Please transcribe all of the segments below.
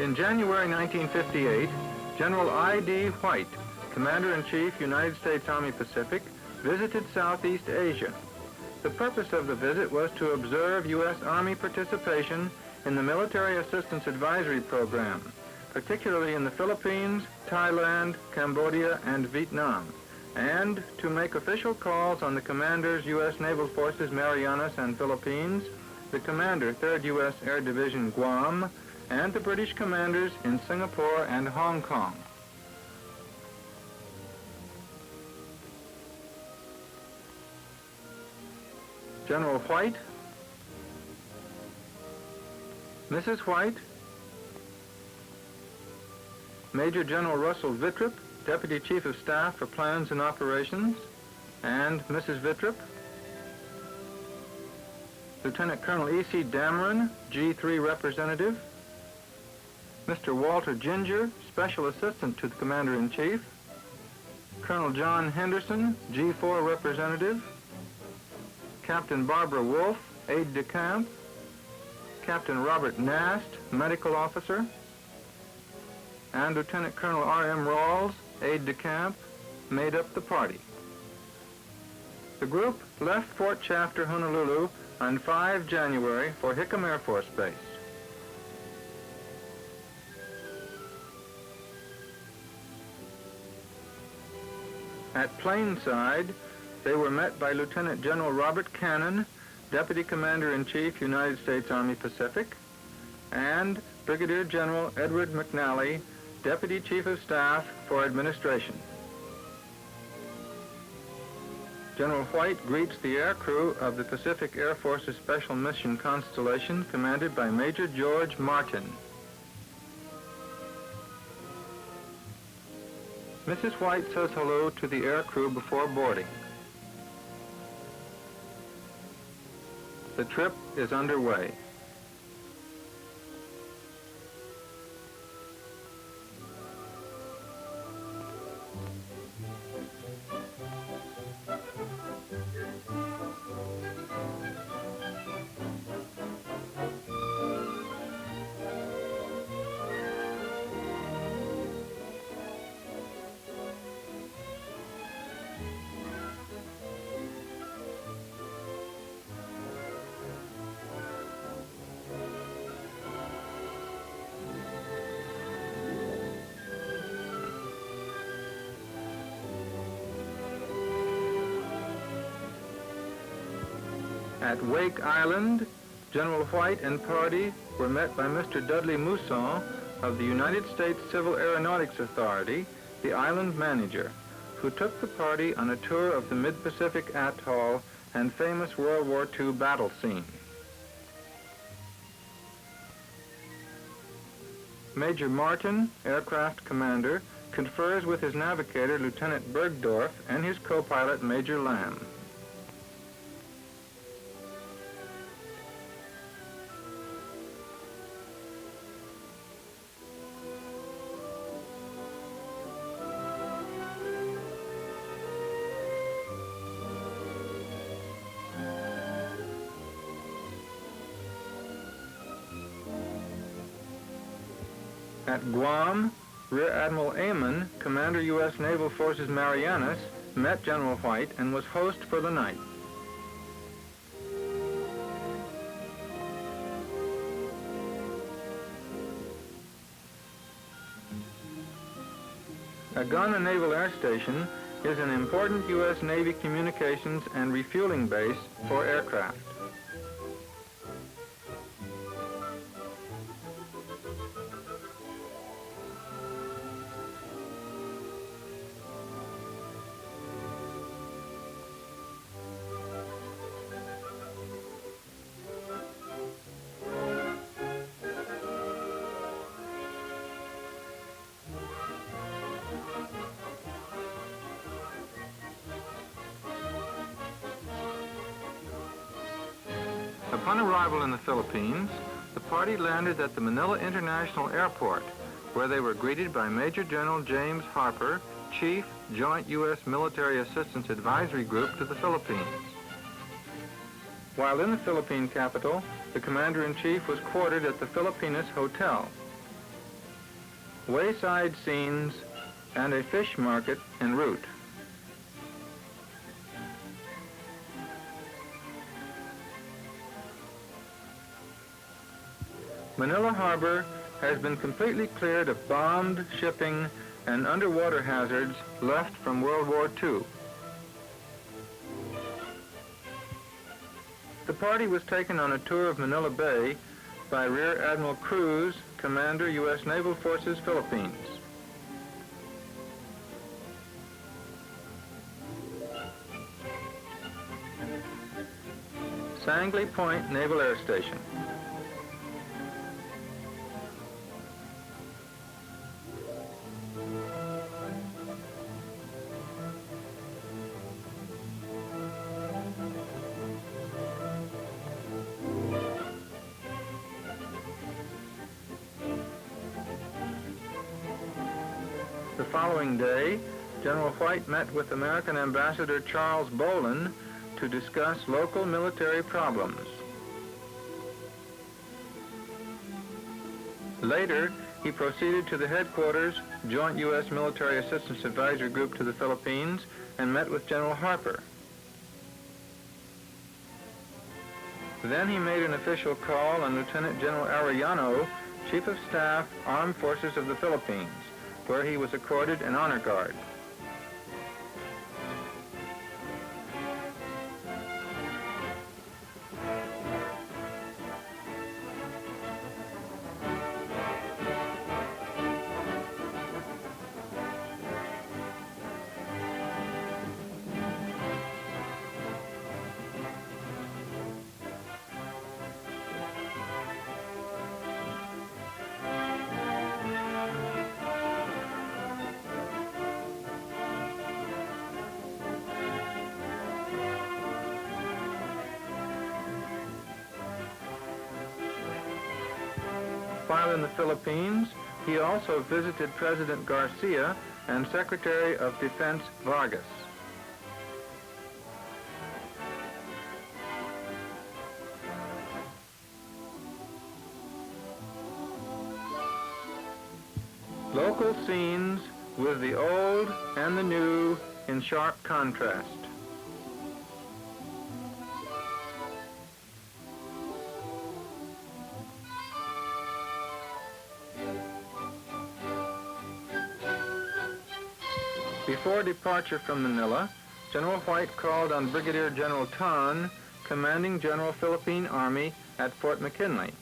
In January 1958, General I.D. White, Commander-in-Chief, United States Army Pacific, visited Southeast Asia. The purpose of the visit was to observe U.S. Army participation in the Military Assistance Advisory Program, particularly in the Philippines, Thailand, Cambodia, and Vietnam, and to make official calls on the commanders U.S. Naval Forces Marianas and Philippines, the commander 3rd U.S. Air Division Guam, and the British commanders in Singapore and Hong Kong. General White, Mrs. White, Major General Russell Vittrup, Deputy Chief of Staff for Plans and Operations, and Mrs. Vittrup, Lieutenant Colonel E.C. Dameron, G3 Representative, Mr. Walter Ginger, Special Assistant to the Commander-in-Chief, Colonel John Henderson, G4 Representative, Captain Barbara Wolfe, Aide-de-Camp, Captain Robert Nast, Medical Officer, and Lieutenant Colonel R.M. Rawls, Aide-de-Camp, made up the party. The group left Fort Shafter, Honolulu on 5 January for Hickam Air Force Base. At Plainside, they were met by Lieutenant General Robert Cannon, Deputy Commander-in-Chief, United States Army Pacific, and Brigadier General Edward McNally, Deputy Chief of Staff for Administration. General White greets the air crew of the Pacific Air Force's Special Mission Constellation, commanded by Major George Martin. Mrs. White says hello to the air crew before boarding. The trip is underway. At Wake Island, General White and party were met by Mr. Dudley Mousson of the United States Civil Aeronautics Authority, the island manager, who took the party on a tour of the Mid-Pacific Atoll and famous World War II battle scene. Major Martin, aircraft commander, confers with his navigator, Lieutenant Bergdorf, and his co-pilot, Major Lamb. At Guam, Rear Admiral Amon, Commander U.S. Naval Forces Marianas, met General White and was host for the night. Agana Naval Air Station is an important U.S. Navy communications and refueling base for aircraft. Upon arrival in the Philippines, the party landed at the Manila International Airport, where they were greeted by Major General James Harper, Chief, Joint U.S. Military Assistance Advisory Group to the Philippines. While in the Philippine capital, the Commander-in-Chief was quartered at the Filipinas Hotel. wayside scenes, and a fish market en route. Manilla Harbor has been completely cleared of bombed shipping and underwater hazards left from World War II. The party was taken on a tour of Manila Bay by Rear Admiral Cruz, Commander, U.S. Naval Forces, Philippines. Sangley Point Naval Air Station. The following day, General White met with American Ambassador Charles Bohlen to discuss local military problems. Later, he proceeded to the headquarters, Joint U.S. Military Assistance Advisory Group to the Philippines, and met with General Harper. Then he made an official call on Lieutenant General Arellano, Chief of Staff, Armed Forces of the Philippines, where he was accorded an honor guard. While in the Philippines, he also visited President Garcia and Secretary of Defense Vargas. Local scenes with the old and the new in sharp contrast. Before departure from Manila, General White called on Brigadier General Tan, commanding General Philippine Army at Fort McKinley.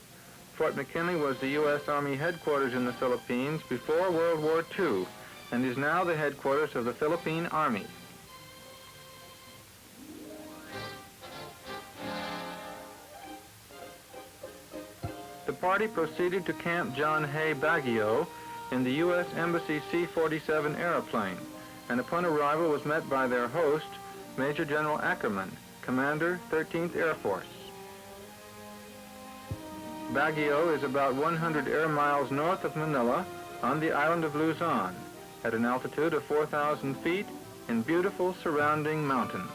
Fort McKinley was the U.S. Army headquarters in the Philippines before World War II and is now the headquarters of the Philippine Army. The party proceeded to Camp John Hay Baguio in the U.S. Embassy C-47 airplane, and upon arrival was met by their host, Major General Ackerman, Commander, 13th Air Force. Baguio is about 100 air miles north of Manila on the island of Luzon, at an altitude of 4,000 feet in beautiful surrounding mountains.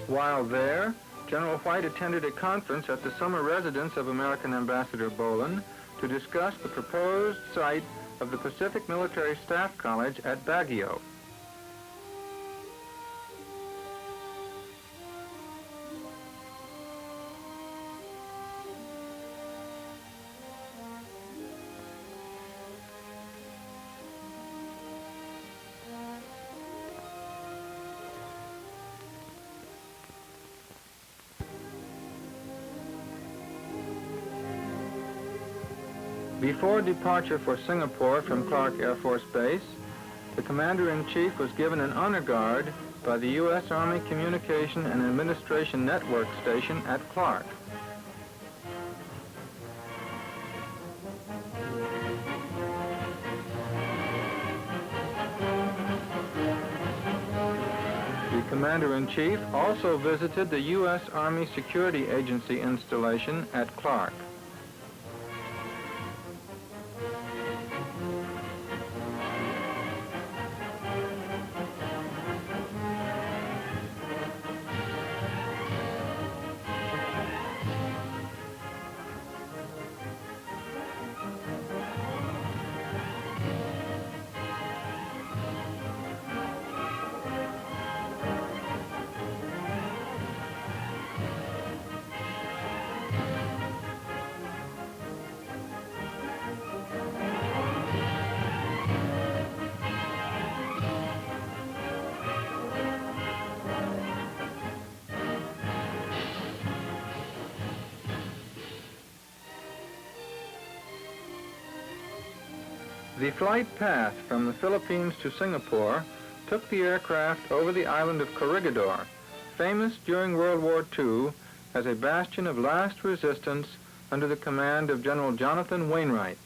While there, General White attended a conference at the summer residence of American Ambassador Bohlen to discuss the proposed site of the Pacific Military Staff College at Baguio. Before departure for Singapore from Clark Air Force Base, the Commander-in-Chief was given an honor guard by the U.S. Army Communication and Administration Network Station at Clark. The Commander-in-Chief also visited the U.S. Army Security Agency installation at Clark. The flight path from the Philippines to Singapore took the aircraft over the island of Corregidor, famous during World War II as a bastion of last resistance under the command of General Jonathan Wainwright.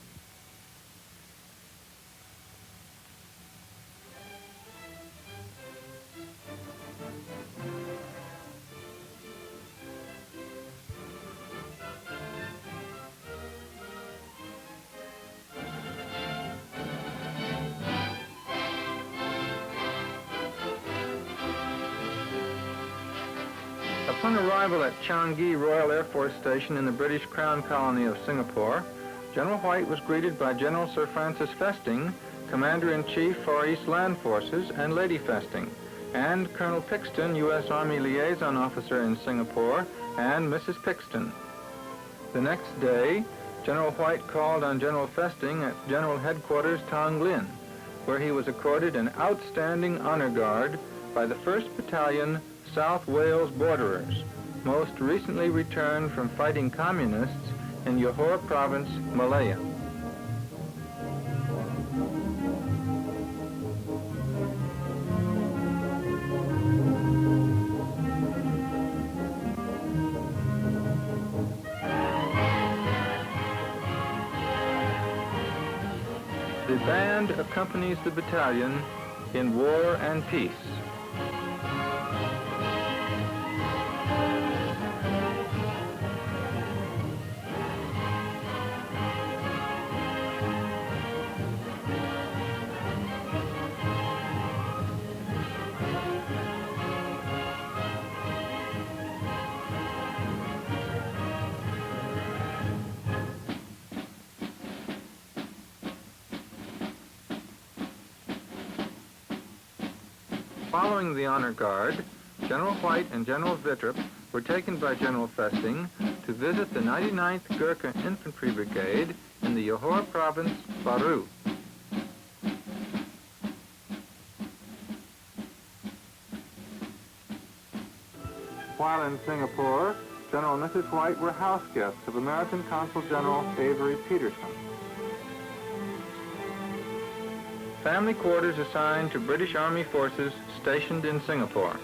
Upon arrival at Changi Royal Air Force Station in the British Crown Colony of Singapore, General White was greeted by General Sir Francis Festing, Commander-in-Chief Far East Land Forces, and Lady Festing, and Colonel Pixton, U.S. Army Liaison Officer in Singapore, and Mrs. Pixton. The next day, General White called on General Festing at General Headquarters Tonglin, where he was accorded an outstanding honor guard by the 1st Battalion South Wales Borderers, most recently returned from fighting communists in Johor Province, Malaya. The band accompanies the battalion in war and peace. Following the honor guard, General White and General Wittrup were taken by General Festing to visit the 99th Gurkha Infantry Brigade in the Johor Province, Baru. While in Singapore, General and Mrs. White were house guests of American Consul General Avery Peterson. Family quarters assigned to British Army forces stationed in Singapore.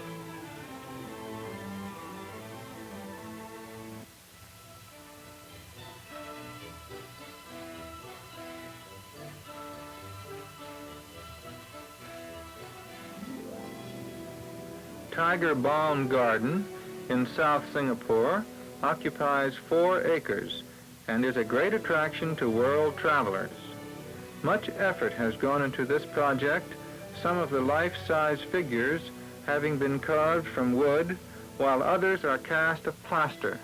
Tiger Baumgarten in South Singapore occupies 4 acres and is a great attraction to world travelers. Much effort has gone into this project, some of the life-size figures having been carved from wood, while others are cast of plaster.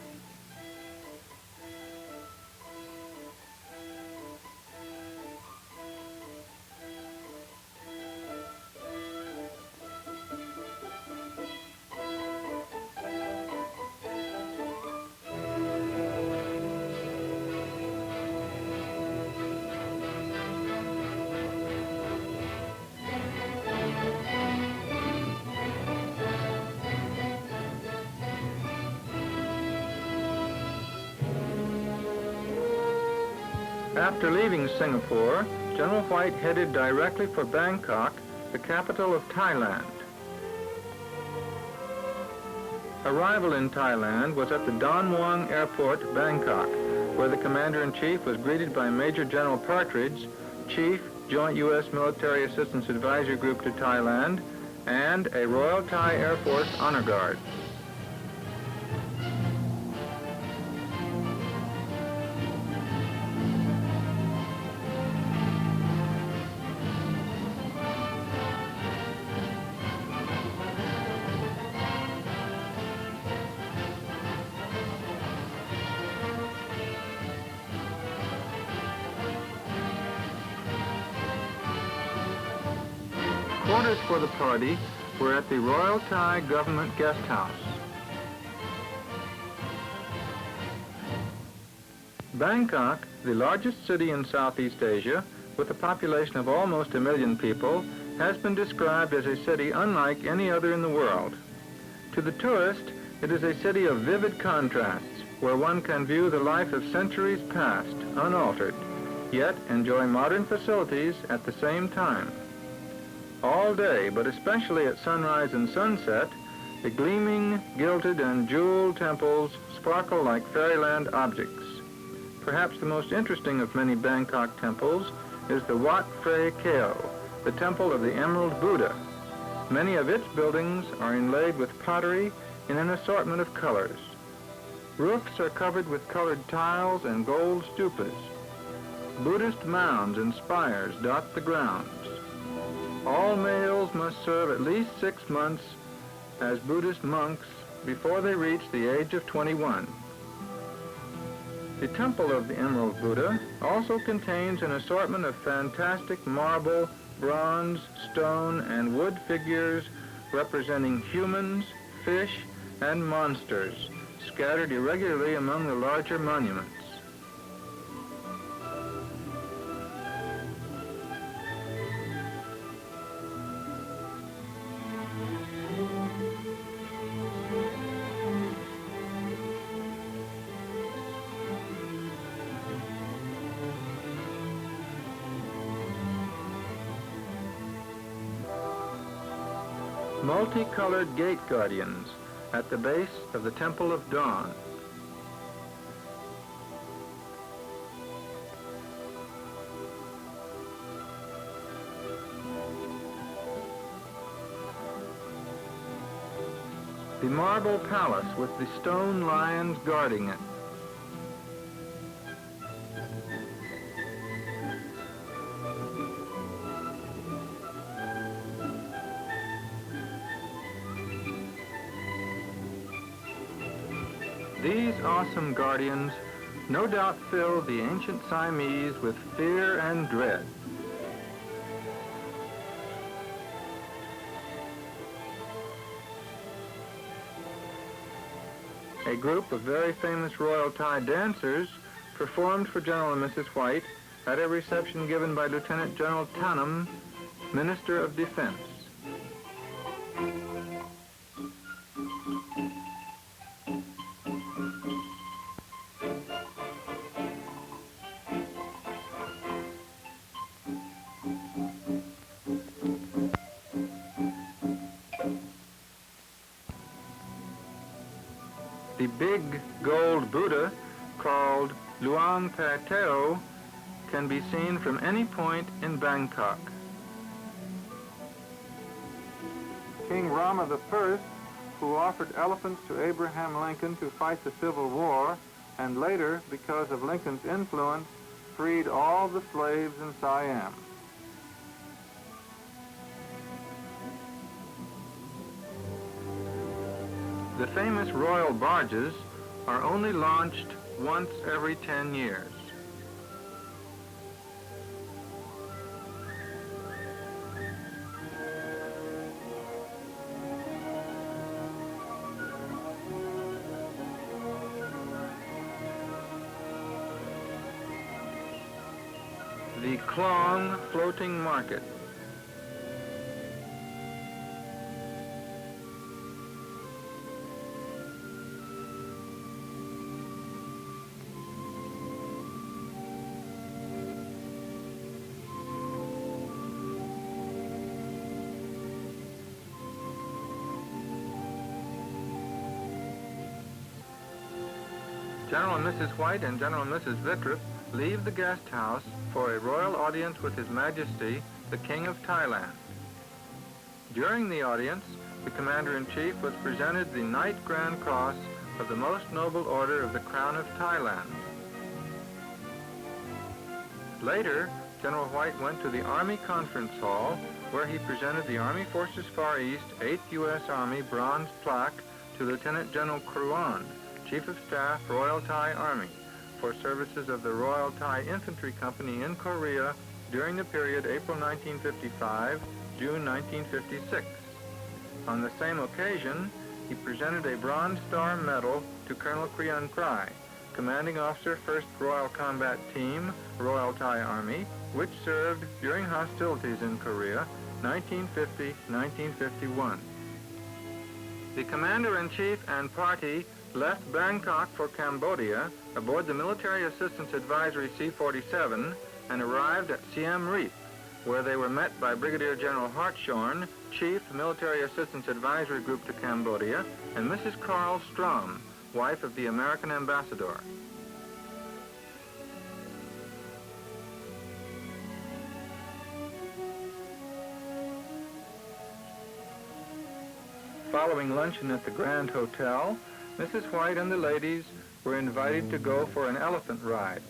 After leaving Singapore, General White headed directly for Bangkok, the capital of Thailand. Arrival in Thailand was at the Don Juan Airport Bangkok, where the Commander-in-Chief was greeted by Major General Partridge, Chief, Joint U.S. Military Assistance Advisory Group to Thailand, and a Royal Thai Air Force Honor Guard. Quarters for the party were at the Royal Thai Government Guest House. Bangkok, the largest city in Southeast Asia, with a population of almost 1 million people, has been described as a city unlike any other in the world. To the tourist, it is a city of vivid contrasts, where one can view the life of centuries past, unaltered, yet enjoy modern facilities at the same time. All day, but especially at sunrise and sunset, the gleaming, gilded, and jeweled temples sparkle like fairyland objects. Perhaps the most interesting of many Bangkok temples is the Wat Phra Kaew, the Temple of the Emerald Buddha. Many of its buildings are inlaid with pottery in an assortment of colors. Roofs are covered with colored tiles and gold stupas. Buddhist mounds and spires dot the grounds. All males must serve at least 6 months as Buddhist monks before they reach the age of 21. The Temple of the Emerald Buddha also contains an assortment of fantastic marble, bronze, stone, and wood figures representing humans, fish, and monsters, scattered irregularly among the larger monuments. Multicolored gate guardians at the base of the Temple of Dawn. The marble palace with the stone lions guarding it. These awesome guardians no doubt filled the ancient Siamese with fear and dread. A group of very famous Royal Thai dancers performed for General and Mrs. White at a reception given by Lieutenant General Tanam, Minister of Defense. The big gold Buddha, called Luang Pateo, can be seen from any point in Bangkok. King Rama I, who offered elephants to Abraham Lincoln to fight the Civil War, and later, because of Lincoln's influence, freed all the slaves in Siam. The famous royal barges are only launched once every 10 years. The Klong Floating Market. General and Mrs. White and General and Mrs. Vittrup leave the guest house for a royal audience with His Majesty, the King of Thailand. During the audience, the Commander-in-Chief was presented the Knight Grand Cross of the Most Noble Order of the Crown of Thailand. Later, General White went to the Army Conference Hall, where he presented the Army Forces Far East 8th U.S. Army bronze plaque to Lieutenant General Kruan, Chief of Staff, Royal Thai Army, for services of the Royal Thai Infantry Company in Korea during the period April 1955, June 1956. On the same occasion, he presented a Bronze Star Medal to Colonel Krian Krai, Commanding Officer 1st Royal Combat Team, Royal Thai Army, which served during hostilities in Korea, 1950-1951. The Commander-in-Chief and party left Bangkok for Cambodia aboard the Military Assistance Advisory C-47 and arrived at Siem Reap, where they were met by Brigadier General Hartshorn, Chief, Military Assistance Advisory Group to Cambodia, and Mrs. Carl Strom, wife of the American Ambassador. Following luncheon at the Grand Hotel, Mrs. White and the ladies were invited to go for an elephant ride.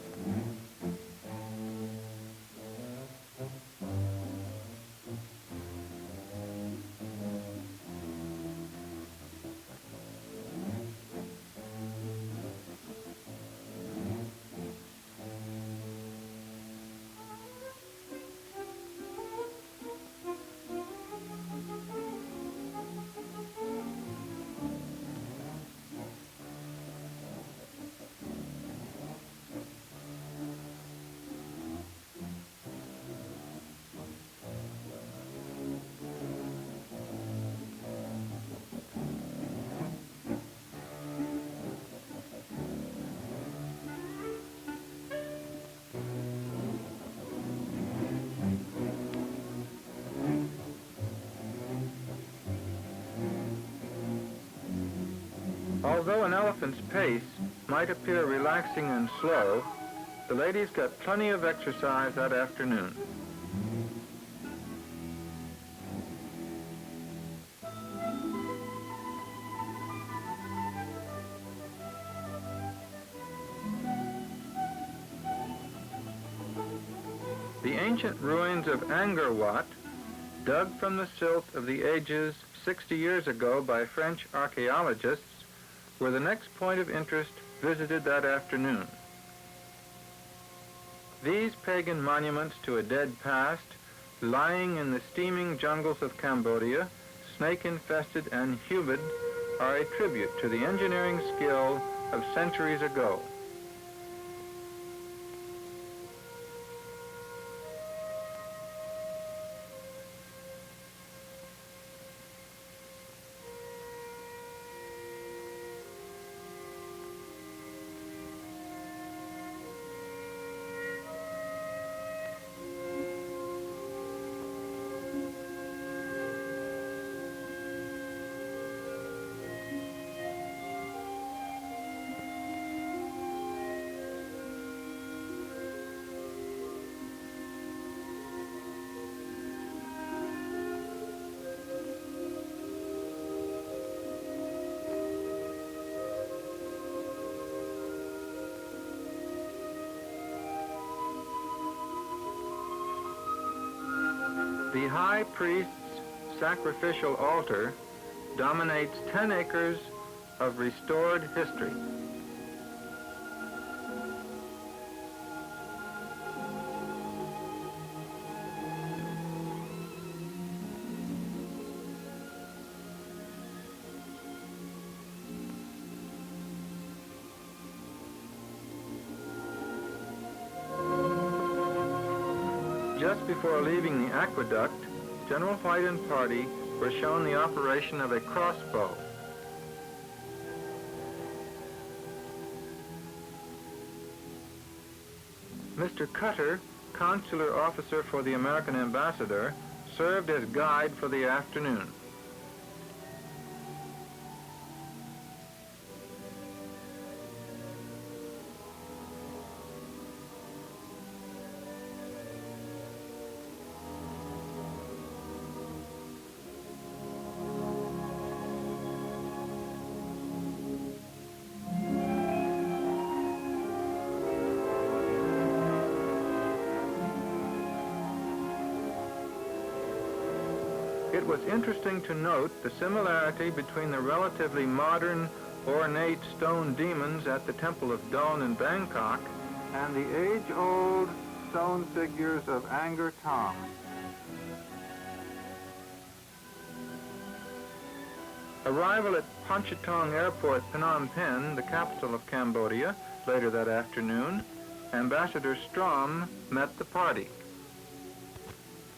Although an elephant's pace might appear relaxing and slow, the ladies got plenty of exercise that afternoon. The ancient ruins of Angkor Wat, dug from the silt of the ages 60 years ago by French archaeologists, were the next point of interest visited that afternoon. These pagan monuments to a dead past, lying in the steaming jungles of Cambodia, snake-infested and humid, are a tribute to the engineering skill of centuries ago. The high priest's sacrificial altar dominates 10 acres of restored history. Just before leaving the aqueduct, General White and party were shown the operation of a crossbow. Mr. Cutter, consular officer for the American Ambassador, served as guide for the afternoon. It was interesting to note the similarity between the relatively modern, ornate stone demons at the Temple of Dawn in Bangkok and the age-old stone figures of Angkor Thom. Arrival at Ponchatong Airport, Phnom Penh, the capital of Cambodia, later that afternoon, Ambassador Strom met the party.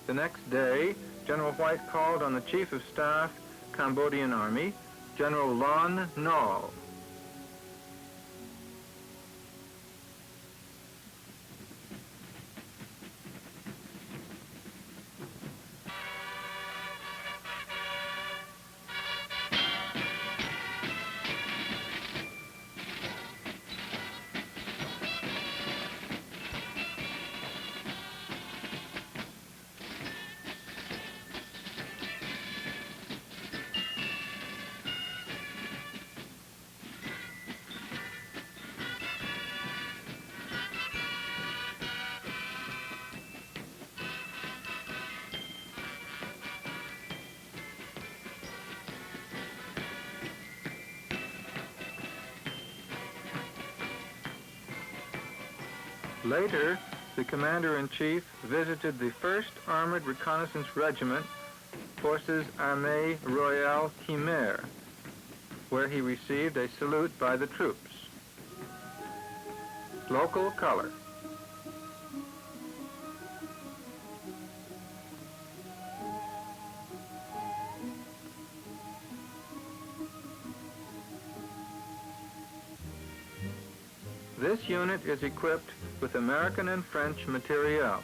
The next day, General White called on the Chief of Staff, Cambodian Army, General Lon Nol. Later, the Commander-in-Chief visited the First Armored Reconnaissance Regiment, Forces Armées Royales Khmer, where he received a salute by the troops. Local color. This unit is equipped with American and French materiel.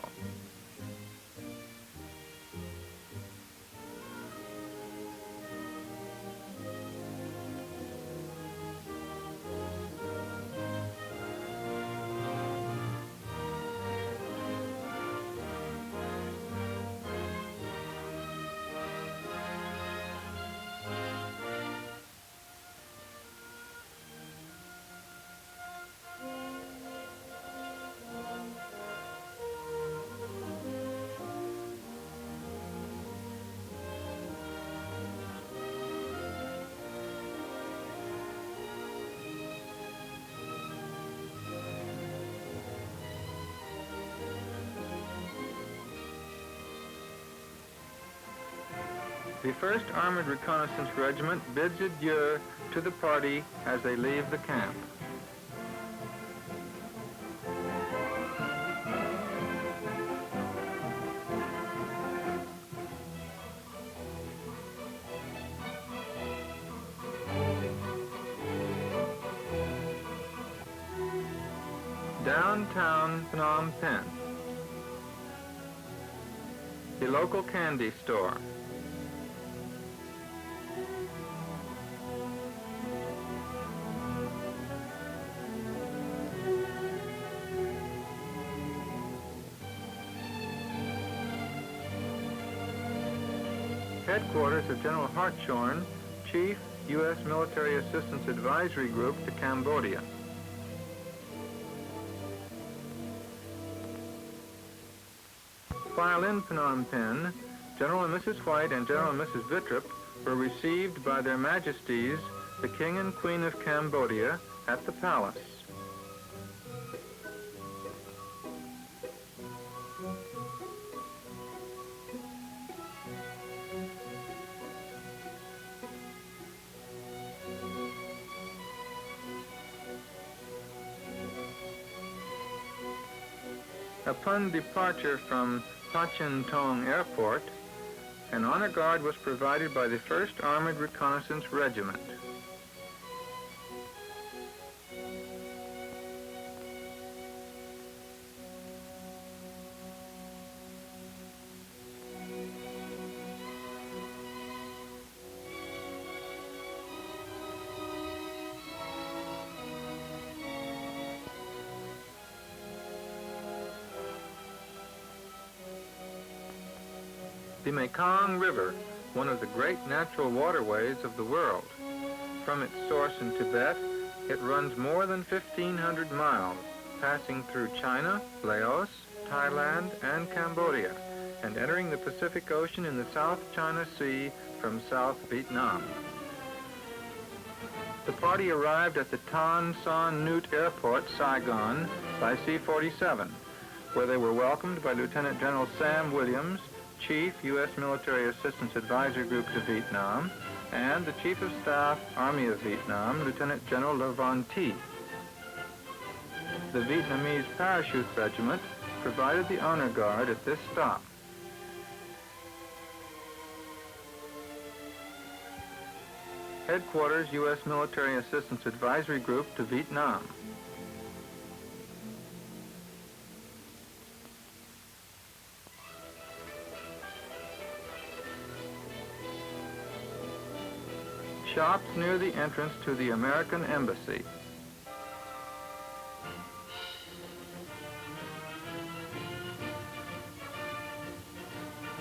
The First Armored Reconnaissance Regiment bids adieu to the party as they leave the camp. Downtown Phnom Penh. The local candy store. Headquarters of General Hartshorn, Chief, U.S. Military Assistance Advisory Group to Cambodia. While in Phnom Penh, General and Mrs. White and General and Mrs. Vittrup were received by their Majesties, the King and Queen of Cambodia, at the palace. Upon departure from Pachintong Airport, an honor guard was provided by the First Armored Reconnaissance Regiment. The Mekong River, one of the great natural waterways of the world. From its source in Tibet, it runs more than 1,500 miles, passing through China, Laos, Thailand, and Cambodia, and entering the Pacific Ocean in the South China Sea from South Vietnam. The party arrived at the Tan Son Nhut Airport, Saigon, by C-47, where they were welcomed by Lieutenant General Sam Williams, Chief, U.S. Military Assistance Advisory Group to Vietnam, and the Chief of Staff, Army of Vietnam, Lieutenant General Le Van Thi. The Vietnamese Parachute Regiment provided the honor guard at this stop. Headquarters, U.S. Military Assistance Advisory Group to Vietnam. Shops near the entrance to the American Embassy.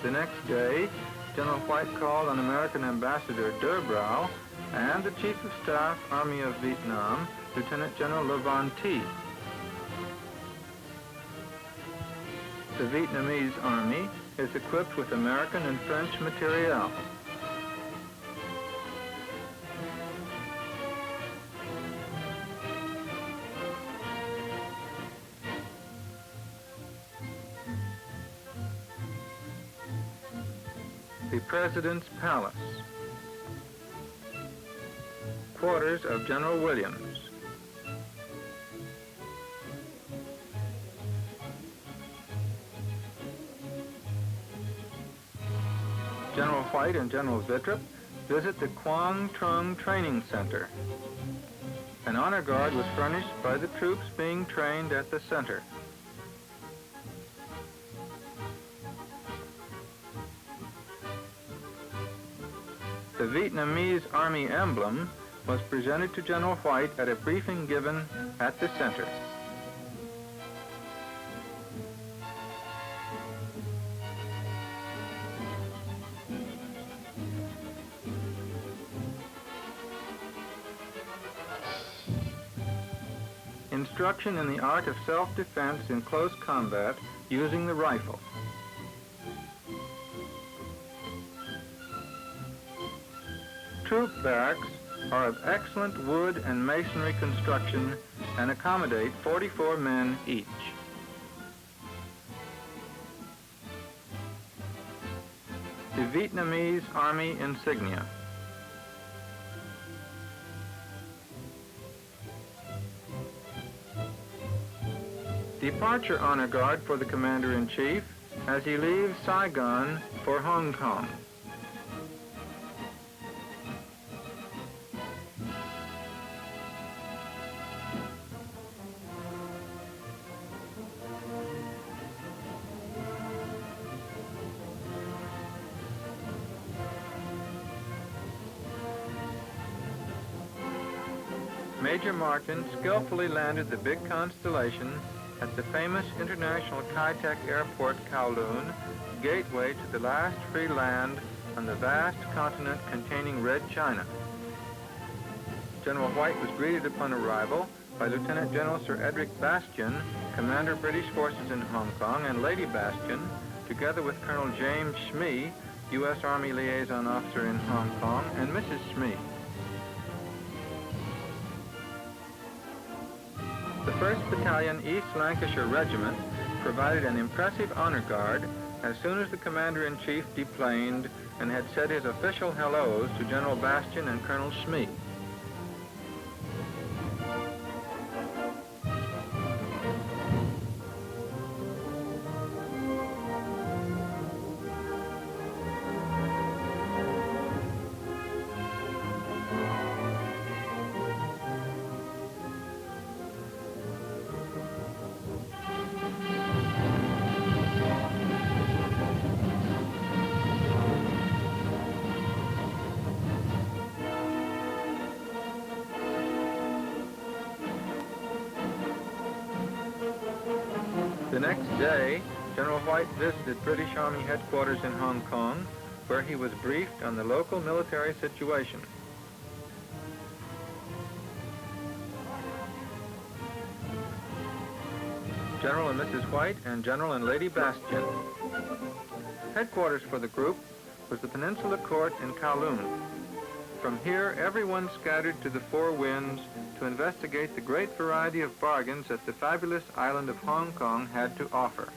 The next day, General White called on American Ambassador Durbrow and the Chief of Staff, Army of Vietnam, Lieutenant General Le Van Thi. The Vietnamese Army is equipped with American and French materiel. the President's Palace. Quarters of General Williams. General White and General Wittrup visit the Quang Trung Training Center. An honor guard was furnished by the troops being trained at the center. The Vietnamese Army Emblem was presented to General White at a briefing given at the center. Instruction in the art of self-defense in close combat using the rifle. Troop barracks are of excellent wood and masonry construction and accommodate 44 men each. The Vietnamese Army insignia. Departure honor guard for the Commander-in-Chief as he leaves Saigon for Hong Kong. Major Martin skillfully landed the big Constellation at the famous International Kai-Tak Airport, Kowloon, gateway to the last free land on the vast continent containing Red China. General White was greeted upon arrival by Lieutenant General Sir Edric Bastian, Commander British Forces in Hong Kong, and Lady Bastian, together with Colonel James Smee, U.S. Army Liaison Officer in Hong Kong, and Mrs. Smee. The 1st Battalion East Lancashire Regiment provided an impressive honor guard as soon as the Commander-in-Chief deplaned and had said his official hellos to General Bastian and Colonel Smee. The next day, General White visited British Army headquarters in Hong Kong, where he was briefed on the local military situation. General and Mrs. White and General and Lady Bastian. Headquarters for the group was the Peninsula Court in Kowloon. From here, everyone scattered to the Four Winds to investigate the great variety of bargains that the fabulous island of Hong Kong had to offer.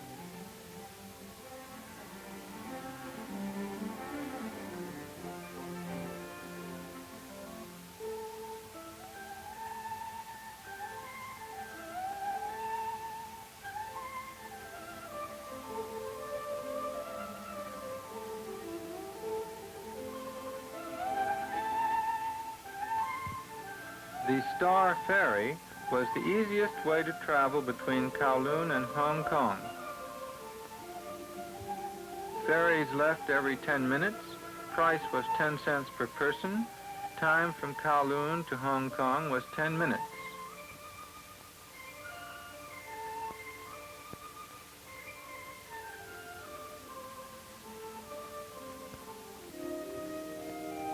The Star Ferry was the easiest way to travel between Kowloon and Hong Kong. Ferries left every 10 minutes. Price was 10 cents per person. Time from Kowloon to Hong Kong was 10 minutes.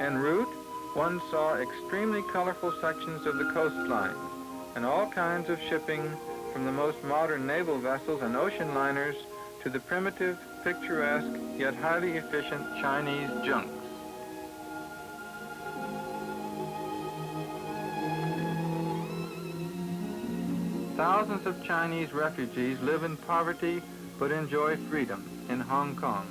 En route, one saw extremely colorful sections of the coastline and all kinds of shipping, from the most modern naval vessels and ocean liners to the primitive, picturesque, yet highly efficient Chinese junks. Thousands of Chinese refugees live in poverty but enjoy freedom in Hong Kong.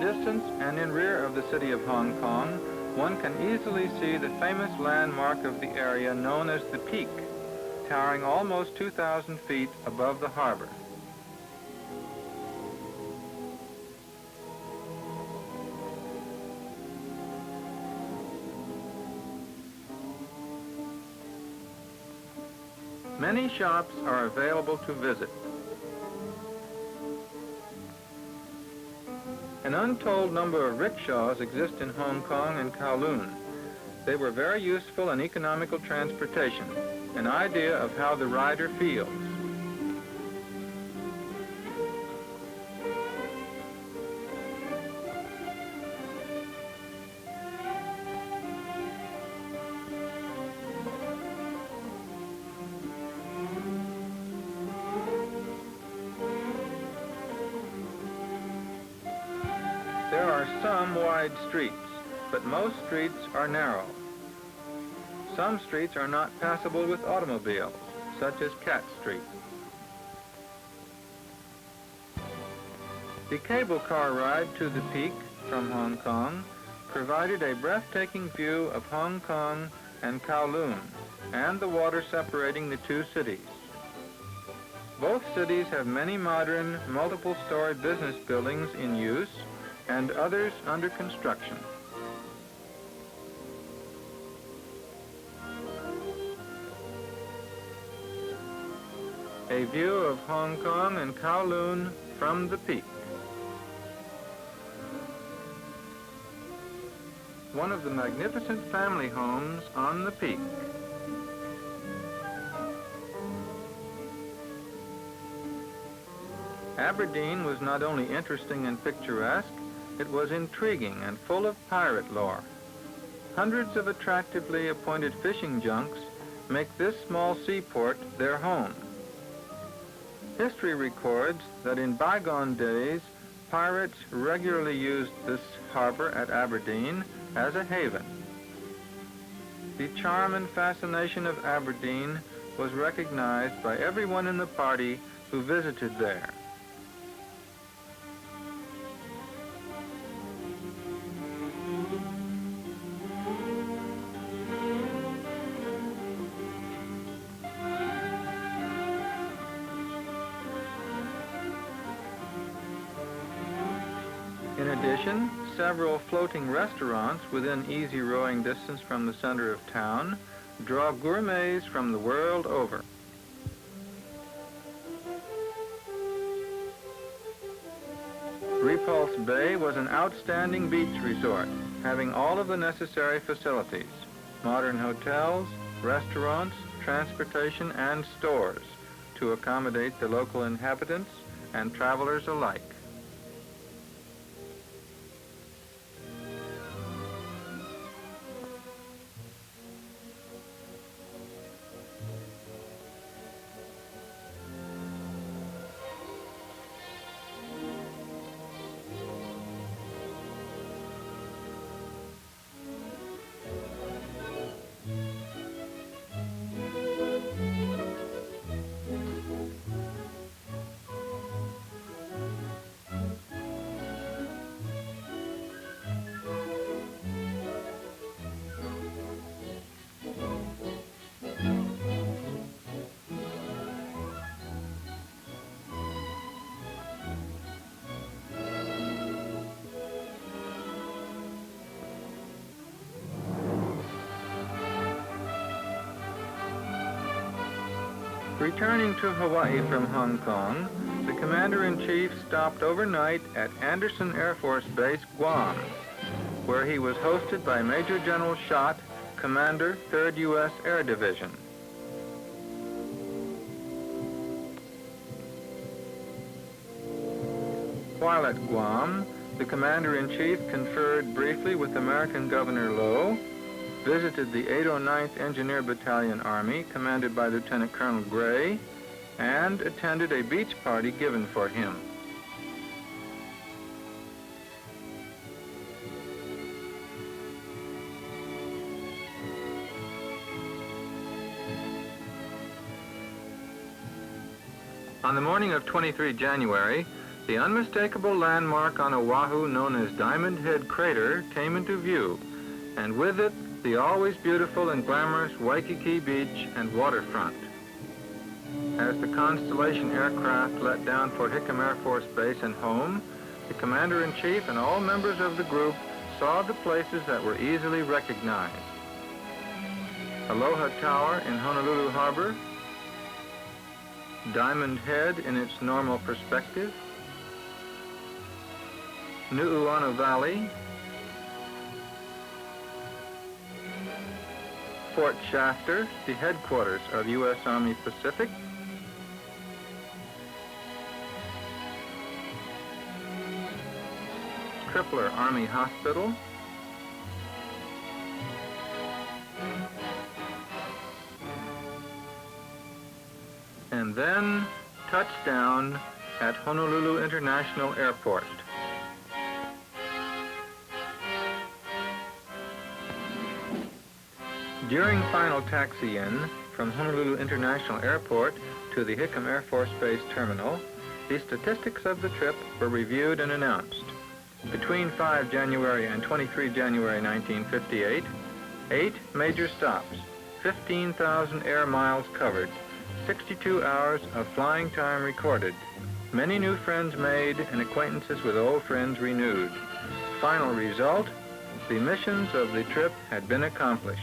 distance and in rear of the city of Hong Kong, one can easily see the famous landmark of the area known as the Peak, towering almost 2,000 feet above the harbor. Many shops are available to visit. An untold number of rickshaws exist in Hong Kong and Kowloon. They were very useful and economical transportation, an idea of how the rider feels. There are some wide streets, but most streets are narrow. Some streets are not passable with automobiles, such as Cat Street. The cable car ride to the Peak from Hong Kong provided a breathtaking view of Hong Kong and Kowloon and the water separating the two cities. Both cities have many modern, multiple-story business buildings in use and others under construction. A view of Hong Kong and Kowloon from the Peak. One of the magnificent family homes on the Peak. Aberdeen was not only interesting and picturesque, it was intriguing and full of pirate lore. Hundreds of attractively appointed fishing junks make this small seaport their home. History records that in bygone days, pirates regularly used this harbor at Aberdeen as a haven. The charm and fascination of Aberdeen was recognized by everyone in the party who visited there. In addition, several floating restaurants within easy rowing distance from the center of town draw gourmets from the world over. Repulse Bay was an outstanding beach resort, having all of the necessary facilities: modern hotels, restaurants, transportation, and stores to accommodate the local inhabitants and travelers alike. Returning to Hawaii from Hong Kong, the Commander-in-Chief stopped overnight at Andersen Air Force Base, Guam, where he was hosted by Major General Schott, Commander, 3rd U.S. Air Division. While at Guam, the Commander-in-Chief conferred briefly with American Governor Low, visited the 809th Engineer Battalion Army, commanded by Lieutenant Colonel Gray, and attended a beach party given for him. On the morning of 23 January, The unmistakable landmark on Oahu known as Diamond Head Crater came into view, and with it, the always beautiful and glamorous Waikiki Beach and waterfront. As the Constellation aircraft let down for Hickam Air Force Base and home, the Commander-in-Chief and all members of the group saw the places that were easily recognized. Aloha Tower in Honolulu Harbor, Diamond Head in its normal perspective, Nu'uanu Valley, Fort Shafter, the headquarters of U.S. Army Pacific, Tripler Army Hospital, and then touchdown at Honolulu International Airport. During final taxi-in from Honolulu International Airport to the Hickam Air Force Base terminal, the statistics of the trip were reviewed and announced. Between 5 January and 23 January 1958, 8 major stops, 15,000 air miles covered, 62 hours of flying time recorded, many new friends made and acquaintances with old friends renewed. Final result, the missions of the trip had been accomplished.